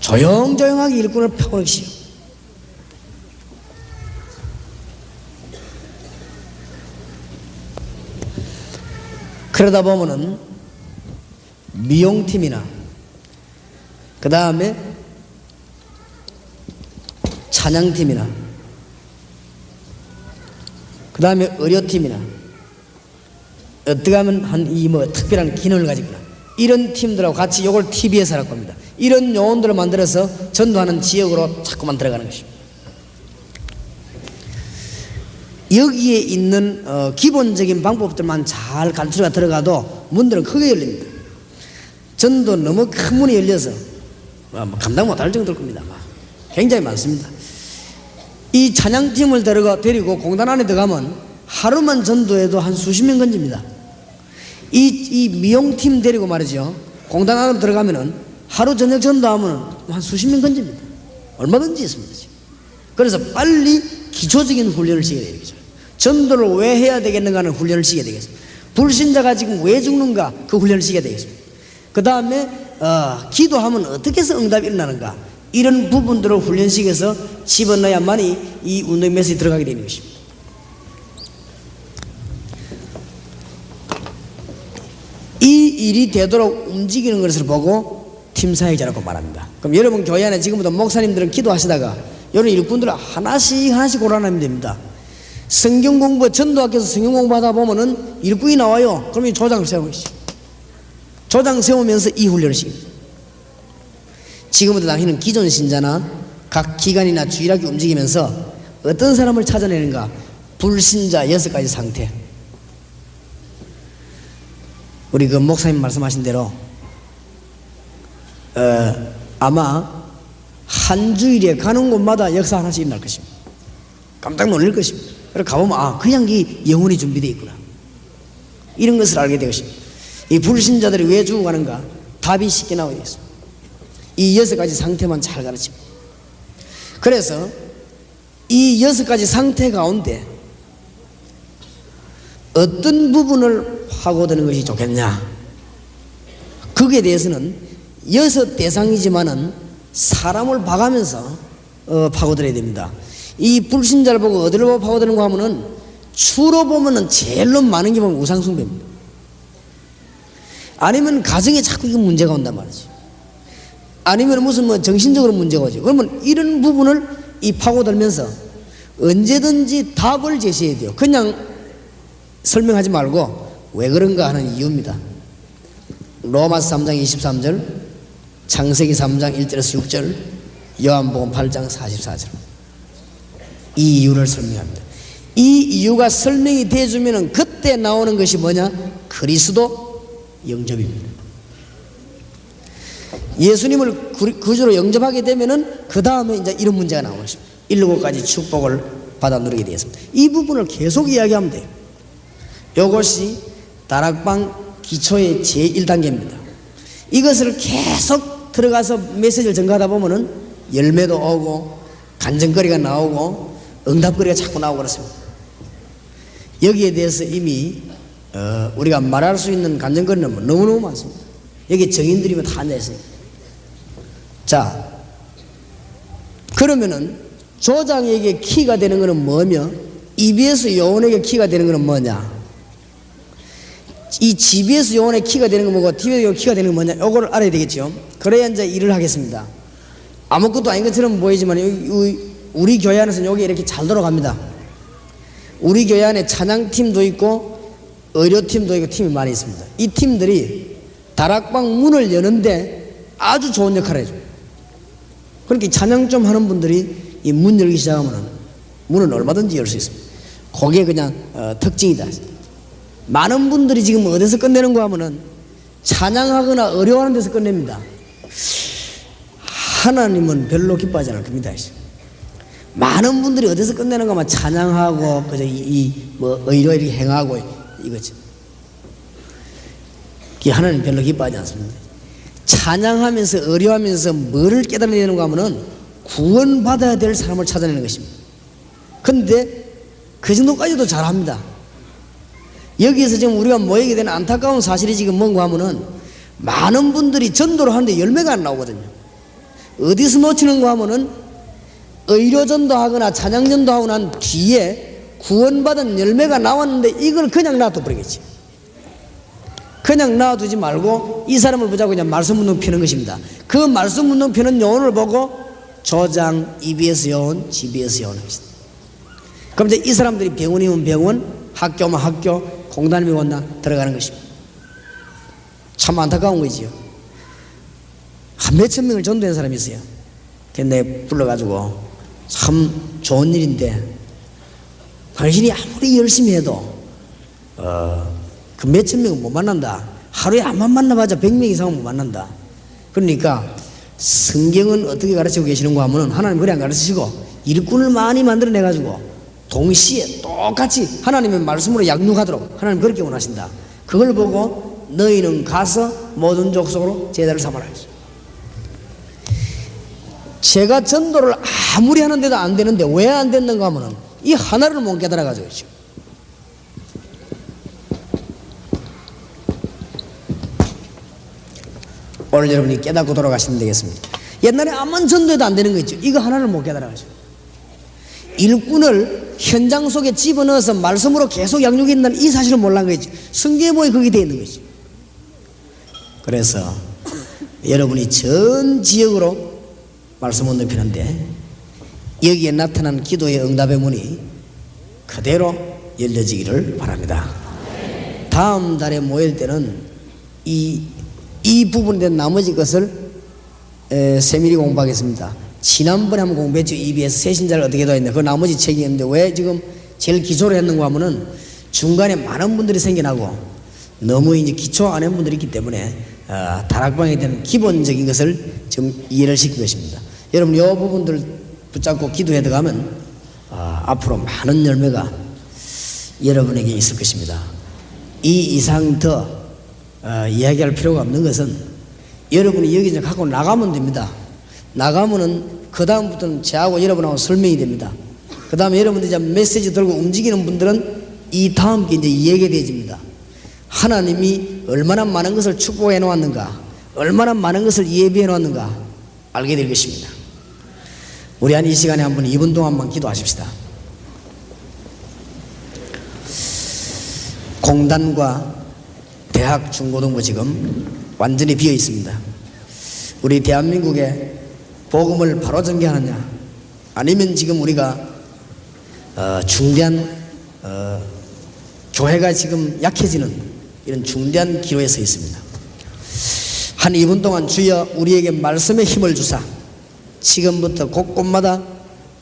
A: 조용조용하게 일꾼을 파고르시오. 그러다 보면은 미용팀이나 그 다음에 찬양팀이나 그 다음에 의료팀이나 어떻게 하면 이 특별한 기능을 가지거나 이런 팀들하고 같이 이걸 TV에서 할 겁니다. 이런 요원들을 만들어서 전도하는 지역으로 자꾸만 들어가는 것입니다. 여기에 있는 기본적인 방법들만 잘 가르쳐가 들어가도 문들은 크게 열립니다. 전도 너무 큰 문이 열려서 감당 못할 정도일 겁니다. 굉장히 많습니다. 이 찬양팀을 데리고 공단 안에 들어가면 하루만 전도해도 한 수십 명 건집니다. 이 미용팀 데리고 말이죠. 공단 안으로 들어가면은 하루 저녁 전도하면 한 수십 명 건집니다. 얼마든지 있습니다. 지금. 그래서 빨리 기초적인 훈련을 시켜야 되겠죠. 전도를 왜 해야 되겠는가 하는 훈련을 시켜야 되겠습니다. 불신자가 지금 왜 죽는가 그 훈련을 시켜야 되겠습니다. 그 다음에 기도하면 어떻게 해서 응답이 일어나는가 이런 부분들을 훈련시켜서 집어넣어야만이 이 운동 메시지 들어가게 되는 것입니다. 이 일이 되도록 움직이는 것을 보고 팀 사역자라고 말합니다. 그럼 여러분 교회 안에 지금부터 목사님들은 기도하시다가 이런 일꾼들을 하나씩 골라내면 됩니다. 성경 공부, 전도학교에서 성경 공부하다 보면은 일꾼이 나와요. 그러면 조장을 세우시죠. 조장 세우면서 이 훈련을 시킵니다. 지금부터 당신은 기존 신자나 각 기관이나 주일학교 움직이면서 어떤 사람을 찾아내는가? 불신자 6가지 상태. 우리 그 목사님 말씀하신 대로 아마 한 주일에 가는 곳마다 역사 하나씩 일어날 것입니다. 깜짝 놀랄 것입니다. 그래서 가보면 그냥 이 영혼이 준비되어 있구나 이런 것을 알게 되겠습니다. 이 불신자들이 왜 죽어가는가 답이 쉽게 나오게 되겠습니다. 이 6가지 상태만 잘 가르칩니다. 그래서 이 6가지 상태 가운데 어떤 부분을 파고드는 것이 좋겠냐, 거기에 대해서는 6 대상이지만은 사람을 봐가면서 파고들어야 됩니다. 이 불신자를 보고 어디를 보고 파고드는가 하면은 주로 보면은 제일로 많은 게 보면 우상숭배입니다. 아니면 가정에 자꾸 이게 문제가 온단 말이지. 아니면 무슨 정신적으로 문제가 오지. 그러면 이런 부분을 이 파고들면서 언제든지 답을 제시해야 돼요. 그냥 설명하지 말고 왜 그런가 하는 이유입니다. 로마서 3장 23절, 창세기 3장 1절에서 6절, 요한복음 8장 44절. 이 이유를 설명합니다. 이 이유가 설명이 되어주면 그때 나오는 것이 뭐냐? 그리스도 영접입니다. 예수님을 구주로 영접하게 되면은 그 다음에 이제 이런 문제가 나오는 것입니다. 7가지 축복을 받아 누리게 되겠습니다. 이 부분을 계속 이야기하면 돼요. 이것이 다락방 기초의 제1단계입니다. 이것을 계속 들어가서 메시지를 전가하다 보면은 열매도 오고 간증거리가 나오고 응답거리가 자꾸 나오고 그렇습니다. 여기에 대해서 이미 우리가 말할 수 있는 간증거리는 너무너무 많습니다. 여기 정인들이면 다 앉아있어요. 자, 그러면은 조장에게 키가 되는 것은 뭐며 EBS 요원에게 키가 되는 것은 뭐냐? 이 GBS 요원의 키가 되는 건 뭐고 TVS 요원 키가 되는 건 뭐냐? 이걸 알아야 되겠죠. 그래야 이제 일을 하겠습니다. 아무것도 아닌 것처럼 보이지만 우리 교회 안에서는 여기 이렇게 잘 돌아갑니다. 우리 교회 안에 찬양팀도 있고 의료팀도 있고 팀이 많이 있습니다. 이 팀들이 다락방 문을 여는데 아주 좋은 역할을 해줘요. 그러니까 찬양 좀 하는 분들이 이 문 열기 시작하면 문은 얼마든지 열 수 있습니다. 그게 그냥 특징이다. 많은 분들이 지금 어디서 끝내는 거 하면은 찬양하거나 어려워하는 데서 끝냅니다. 하나님은 별로 기뻐하지 않을 겁니다. 많은 분들이 어디서 끝내는 거만 찬양하고 그저 뭐 의료를 행하고 이거죠. 하나님 별로 기뻐하지 않습니다. 찬양하면서 의료하면서 뭐를 깨달아내는가 하면은 구원받아야 될 사람을 찾아내는 것입니다. 그런데 그 정도까지도 잘합니다. 여기에서 지금 우리가 모이게 되는 안타까운 사실이 지금 뭔가 하면은 많은 분들이 전도를 하는데 열매가 안 나오거든요. 어디서 놓치는가 하면은 의료전도 하거나 찬양전도 하고 난 뒤에 구원받은 열매가 나왔는데 이걸 그냥 놔둬버리겠지. 그냥 놔두지 말고 이 사람을 보자고 그냥 말씀 운동 피는 것입니다. 그 말씀 운동 피는 요원을 보고 조장, EBS 요원, GBS 요원 합시다. 그럼 이제 이 사람들이 병원이면 병원, 학교면 학교, 공단이면 공단 들어가는 것입니다. 참 안타까운 거지요. 한 몇천 명을 전도한 사람이 있어요. 근데 불러가지고 참 좋은 일인데 당신이 아무리 열심히 해도 그 몇천 명은 못 만난다. 하루에 한번 만나봐자 100명 이상은 못 만난다. 그러니까 성경은 어떻게 가르치고 계시는가 하면 하나님 그래 안 가르치시고 일꾼을 많이 만들어내가지고 동시에 똑같이 하나님의 말씀으로 양육하도록 하나님 그렇게 원하신다. 그걸 보고 너희는 가서 모든 족속으로 제자를 삼아라. 제가 전도를 아무리 하는데도 안 되는데 왜 안 됐는가 하면 이 하나를 못 깨달아가지고 있죠. 오늘 여러분이 깨닫고 돌아가시면 되겠습니다. 옛날에 암만 전도해도 안 되는 거 있죠. 이거 하나를 못 깨달아가지고 일꾼을 현장 속에 집어넣어서 말씀으로 계속 양육한다는 이 사실을 몰란 거죠. 성경에 보니 거기 되어 있는 거죠. 그래서 여러분이 전 지역으로 말씀을 넓히는데 여기에 나타난 기도의 응답의 문이 그대로 열려지기를 바랍니다. 다음 달에 모일 때는 이 부분에 대한 나머지 것을 세밀히 공부하겠습니다. 지난번에 한번 공부했죠. EBS 새신자를 어떻게 도와야 했는데 그 나머지 책이 있는데 왜 지금 제일 기초로 했는가 하면은 중간에 많은 분들이 생겨나고 너무 이제 기초 안 한 분들이 있기 때문에 다락방에 대한 기본적인 것을 지금 이해를 시킨 것입니다. 여러분 이 부분들 붙잡고 기도해 들어가면 앞으로 많은 열매가 여러분에게 있을 것입니다. 이 이상 더 이야기할 필요가 없는 것은 여러분이 여기 이제 갖고 나가면 됩니다. 나가면은 그 다음부터는 저하고 여러분하고 설명이 됩니다. 그 다음에 여러분들이 이제 메시지 들고 움직이는 분들은 이 다음 게 이제 이야기되어집니다. 하나님이 얼마나 많은 것을 축복해 놓았는가, 얼마나 많은 것을 예비해 놓았는가 알게 될 것입니다. 우리 한 이 시간에 한번 2분 동안만 기도하십시다. 공단과 대학, 중고등부 지금 완전히 비어 있습니다. 우리 대한민국에 복음을 바로 전개하느냐 아니면 지금 우리가 중대한 교회가 지금 약해지는 이런 중대한 기로에 서 있습니다. 한 2분 동안 주여 우리에게 말씀의 힘을 주사 지금부터 곳곳마다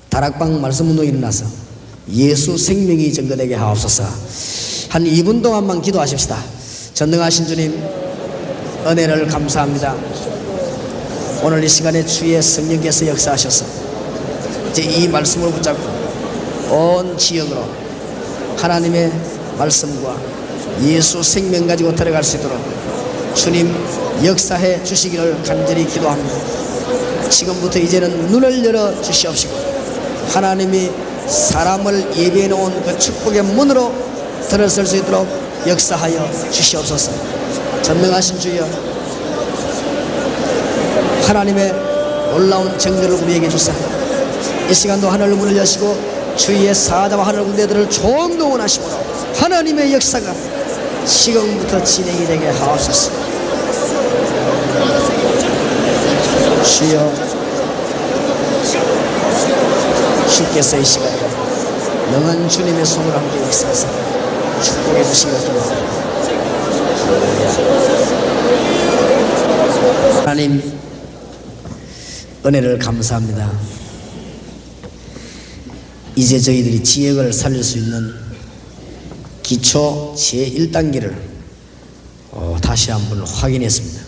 A: 다락방 말씀 운동이 일어나서 예수 생명이 전거되게 하옵소서. 한 2분 동안만 기도하십시다. 전능하신 주님 은혜를 감사합니다. 오늘 이 시간에 주의 성령께서 역사하셔서 이제 이 말씀을 붙잡고 온 지역으로 하나님의 말씀과 예수 생명 가지고 들어갈 수 있도록 주님 역사해 주시기를 간절히 기도합니다. 지금부터 이제는 눈을 열어 주시옵시고 하나님이 사람을 예비해 놓은 그 축복의 문으로 들어설 수 있도록 역사하여 주시옵소서. 전능하신 주여 하나님의 놀라운 정결을 우리에게 주사 이 시간도 하늘 문을 여시고 주위의 사자와 하늘 군대들을 총동원하시므로 하나님의 역사가 지금부터 진행이 되게 하옵소서. 주여 주께서 이 시간에 능한 주님의 손을 함께 역사하사 축복해 주시기 바랍니다. 하나님 은혜를 감사합니다. 이제 저희들이 지역을 살릴 수 있는 기초 제1단계를 다시 한번 확인했습니다.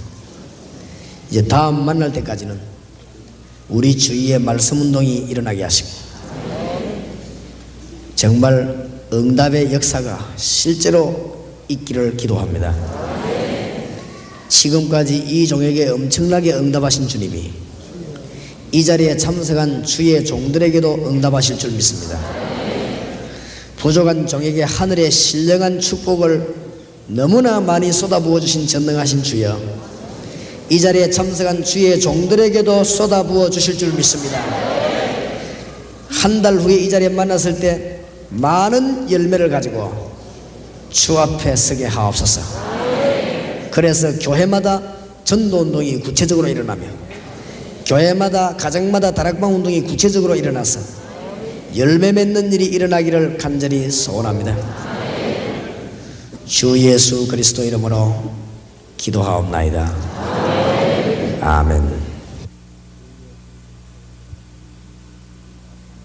A: 이제 다음 만날 때까지는 우리 주위에 말씀운동이 일어나게 하시고 정말 응답의 역사가 실제로 있기를 기도합니다. 지금까지 이 종에게 엄청나게 응답하신 주님이 이 자리에 참석한 주의 종들에게도 응답하실 줄 믿습니다. 부족한 종에게 하늘의 신령한 축복을 너무나 많이 쏟아부어 주신 전능하신 주여, 이 자리에 참석한 주의 종들에게도 쏟아부어 주실 줄 믿습니다. 한 달 후에 이 자리에 만났을 때 많은 열매를 가지고 주 앞에 서게 하옵소서. 그래서 교회마다 전도운동이 구체적으로 일어나며 교회마다 가정마다 다락방 운동이 구체적으로 일어나서 열매 맺는 일이 일어나기를 간절히 소원합니다. 주 예수 그리스도 이름으로 기도하옵나이다. 아멘.